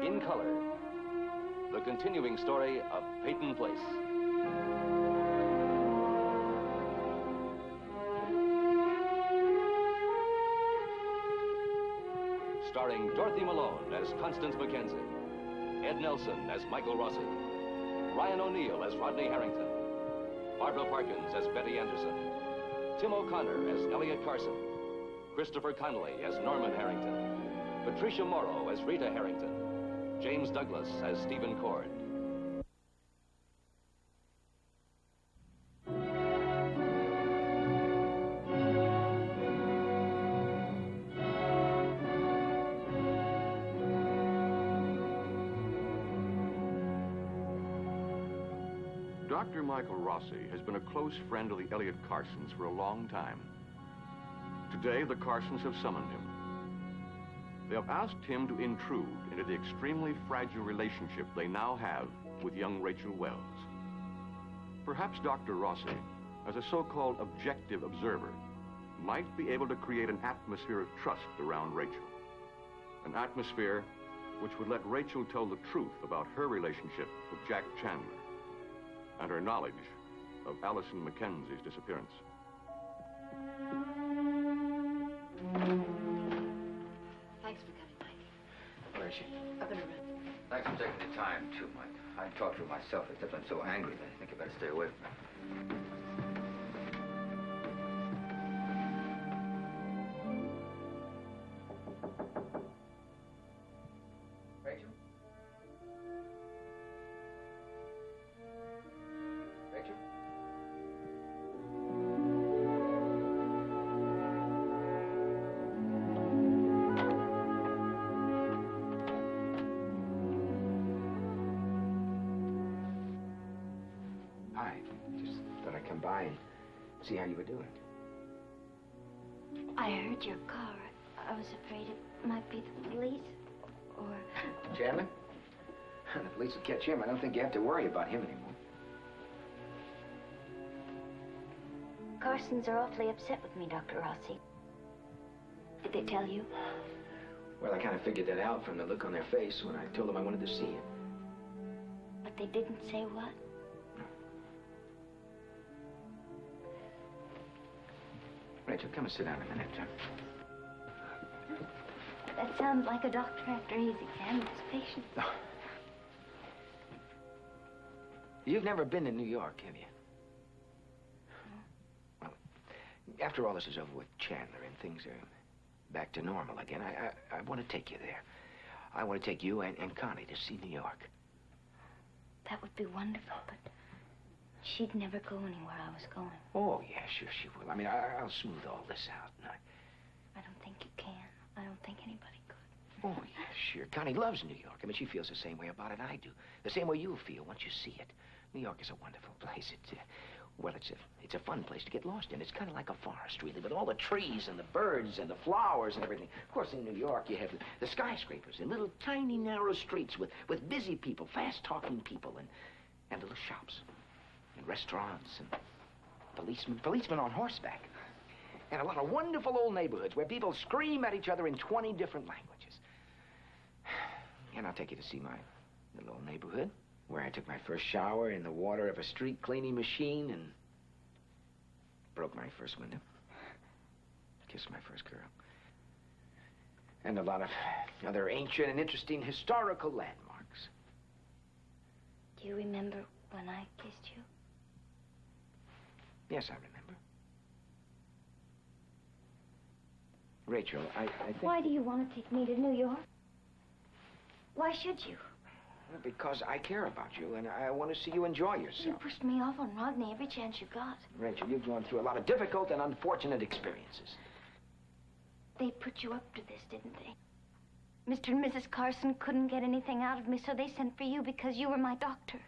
in color, the continuing story of Peyton Place. Starring Dorothy Malone as Constance Mackenzie, Ed Nelson as Michael Rossi, Ryan O'Neal as Rodney Harrington, Barbara Parkins as Betty Anderson, Tim O'Connor as Elliot Carson, Christopher Connolly as Norman Harrington, Patricia Morrow as Rita Harrington, James Douglas as Stephen Cord. Dr. Michael Rossi has been a close friend of the Elliot Carsons for a long time. Today, the Carsons have summoned him. They have asked him to intrude into the extremely fragile relationship they now have with young Rachel Wells. Perhaps Dr. Rossi, as a so-called objective observer, might be able to create an atmosphere of trust around Rachel. An atmosphere which would let Rachel tell the truth about her relationship with Jack Chandler and her knowledge of Allison Mackenzie's disappearance. Thanks for coming, Mike. Where is she? Up in her room. Thanks for taking the time, too, Mike. I talked to her myself, except I'm so angry that I think I better stay away from her. Rachel? Rachel? Hi. Just thought I'd come by and see how you were doing. I heard your car. I was afraid it might be the police or... Chandler? The police will catch him. I don't think you have to worry about him anymore. Carsons are awfully upset with me, Dr. Rossi. Did they tell you? Well, I kind of figured that out from the look on their face when I told them I wanted to see you. But they didn't say what? Rachel, come and sit down a minute. That sounds like a doctor after he's examined his patient. No. You've never been to New York, have you? Well, after all this is over with Chandler and things are back to normal again, I want to take you there. I want to take you and Connie to see New York. That would be wonderful, but she'd never go anywhere I was going. Oh, yeah, sure she will. I mean, I'll smooth all this out. And I don't think you can. I don't think anybody could. Oh, yeah, sure. Connie loves New York. I mean, she feels the same way about it I do. The same way you feel once you see it. New York is a wonderful place. It's a fun place to get lost in. It's kind of like a forest, really, with all the trees and the birds and the flowers and everything. Of course, in New York, you have the skyscrapers and little tiny, narrow streets with busy people, fast-talking people, and little shops and restaurants and policemen on horseback. And a lot of wonderful old neighborhoods where people scream at each other in 20 different languages. And I'll take you to see my little old neighborhood, where I took my first shower in the water of a street cleaning machine and broke my first window, kissed my first girl, and a lot of other ancient and interesting historical landmarks. Do you remember when I kissed you? Yes, I remember. Rachel, I think... Why do you want to take me to New York? Why should you? Well, because I care about you, and I want to see you enjoy yourself. You pushed me off on Rodney every chance you got. Rachel, you've gone through a lot of difficult and unfortunate experiences. They put you up to this, didn't they? Mr. and Mrs. Carson couldn't get anything out of me, so they sent for you because you were my doctor.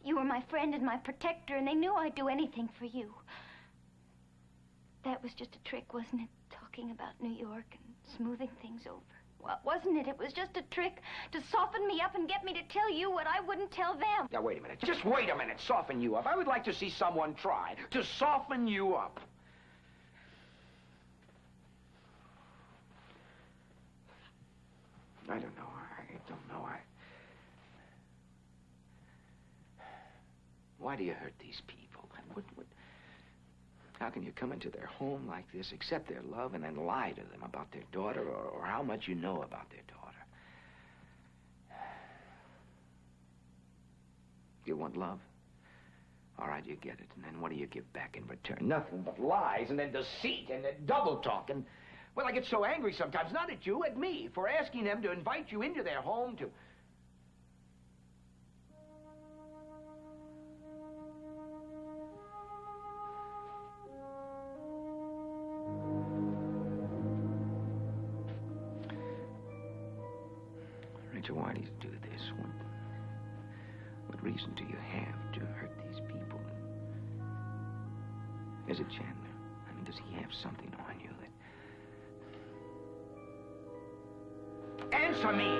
You were my friend and my protector, and they knew I'd do anything for you. That was just a trick, wasn't it? Talking about New York and smoothing things over. Well, wasn't it? It was just a trick to soften me up and get me to tell you what I wouldn't tell them. Now, wait a minute. Just wait a minute. Soften you up. I would like to see someone try to soften you up. I don't know. Why do you hurt these people? How can you come into their home like this, accept their love, and then lie to them about their daughter or how much you know about their daughter? You want love? All right, you get it. And then what do you give back in return? Nothing but lies and then deceit and then double talk. And, well, I get so angry sometimes, not at you, at me, for asking them to invite you into their home to... Rachel, why do you do this? What reason do you have to hurt these people? Is it Chandler? I mean, does he have something on you that... Answer me!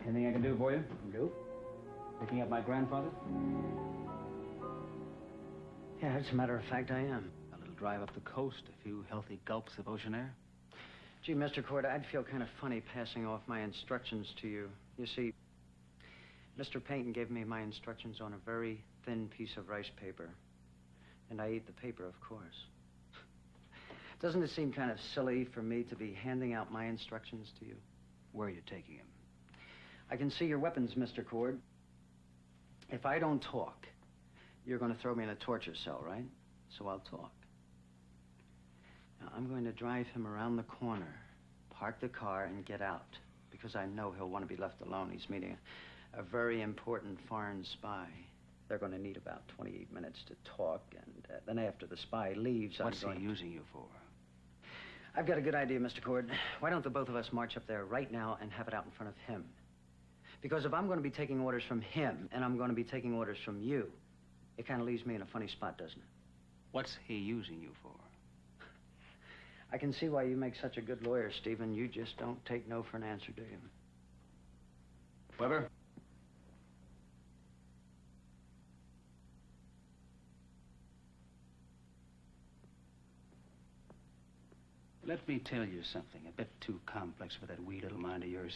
Anything I can do for you? No. Picking up my grandfather? Yeah, as a matter of fact, I am. A little drive up the coast, a few healthy gulps of ocean air. Gee, Mr. Cord, I'd feel kind of funny passing off my instructions to you. You see, Mr. Peyton gave me my instructions on a very thin piece of rice paper. And I ate the paper, of course. Doesn't it seem kind of silly for me to be handing out my instructions to you? Where are you taking him? I can see your weapons, Mr. Cord. If I don't talk, you're going to throw me in a torture cell, right? So I'll talk. Now, I'm going to drive him around the corner, park the car, and get out, because I know he'll want to be left alone. He's meeting a very important foreign spy. They're going to need about 28 minutes to talk, and then after the spy leaves, What's he using you for? I've got a good idea, Mr. Cord. Why don't the both of us march up there right now and have it out in front of him? Because if I'm going to be taking orders from him, and I'm going to be taking orders from you, it kind of leaves me in a funny spot, doesn't it? What's he using you for? I can see why you make such a good lawyer, Stephen. You just don't take no for an answer, do you? Weber? Let me tell you something a bit too complex for that wee little mind of yours.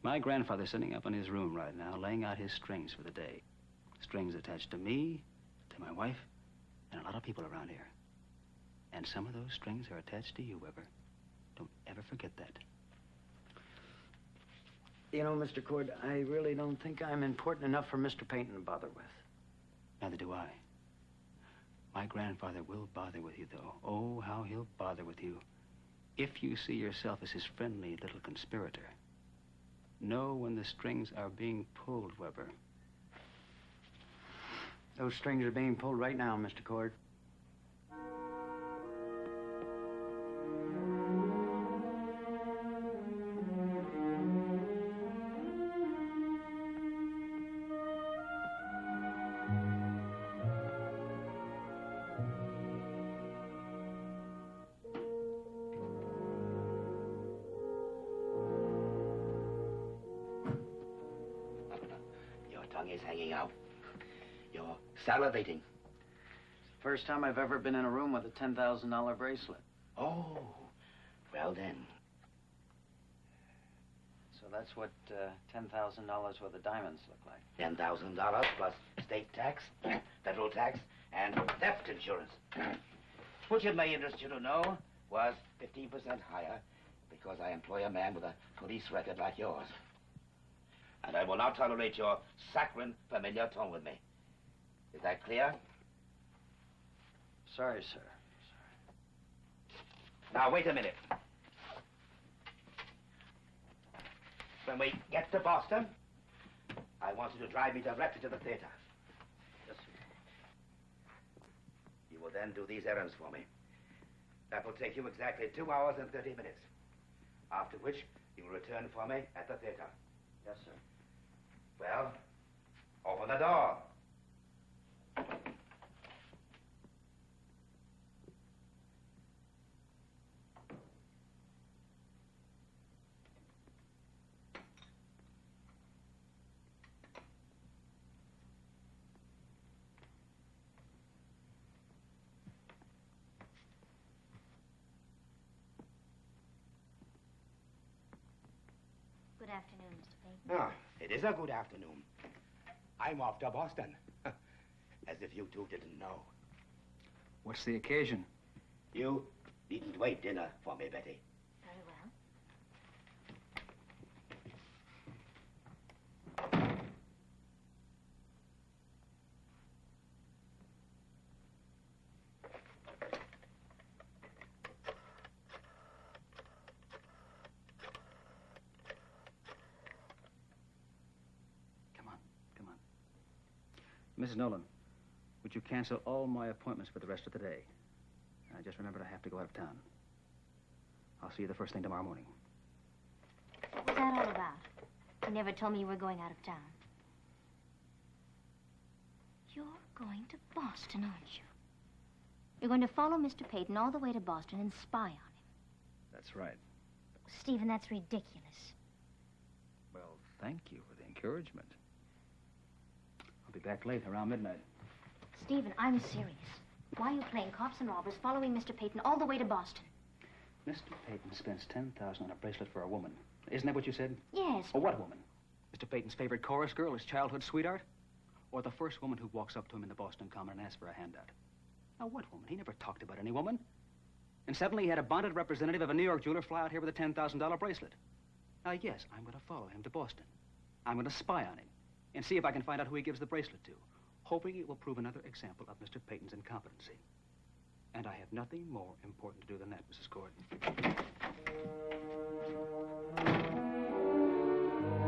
My grandfather's sitting up in his room right now, laying out his strings for the day. Strings attached to me, to my wife, and a lot of people around here. And some of those strings are attached to you, Weber. Don't ever forget that. You know, Mr. Cord, I really don't think I'm important enough for Mr. Peyton to bother with. Neither do I. My grandfather will bother with you, though. Oh, how he'll bother with you. If you see yourself as his friendly little conspirator. Know when the strings are being pulled, Weber. Those strings are being pulled right now, Mr. Cord. Is hanging out. You're salivating. First time I've ever been in a room with a $10,000 bracelet. Oh, well then. So that's what $10,000 worth of diamonds look like. $10,000 plus state tax, federal tax, and theft insurance. Which it may interest you to know was 15% higher because I employ a man with a police record like yours. And I will not tolerate your saccharine, familiar tone with me. Is that clear? Sorry, sir. Now, wait a minute. When we get to Boston, I want you to drive me directly to the theater. Yes, sir. You will then do these errands for me. That will take you exactly 2 hours and 30 minutes. After which, you will return for me at the theater. Yes, sir. Well, open the door. Good afternoon, Mr. Peyton. Ah, it is a good afternoon. I'm off to Boston. As if you two didn't know. What's the occasion? You needn't wait dinner for me, Betty. Very well. Come on. Mrs. Nolan, would you cancel all my appointments for the rest of the day? I just remembered I have to go out of town. I'll see you the first thing tomorrow morning. What was that all about? You never told me you were going out of town. You're going to Boston, aren't you? You're going to follow Mr. Peyton all the way to Boston and spy on him. That's right. Stephen, that's ridiculous. Well, thank you for the encouragement. I'll be back late, around midnight. Stephen, I'm serious. Why are you playing cops and robbers, following Mr. Peyton all the way to Boston? Mr. Peyton spends $10,000 on a bracelet for a woman. Isn't that what you said? Yes. Well, what woman? Mr. Peyton's favorite chorus girl, his childhood sweetheart? Or the first woman who walks up to him in the Boston Common and asks for a handout? Now, what woman? He never talked about any woman. And suddenly he had a bonded representative of a New York jeweler fly out here with a $10,000 bracelet. Now, yes, I'm going to follow him to Boston. I'm going to spy on him and see if I can find out who he gives the bracelet to, hoping it will prove another example of Mr. Peyton's incompetency. And I have nothing more important to do than that, Mrs. Gordon.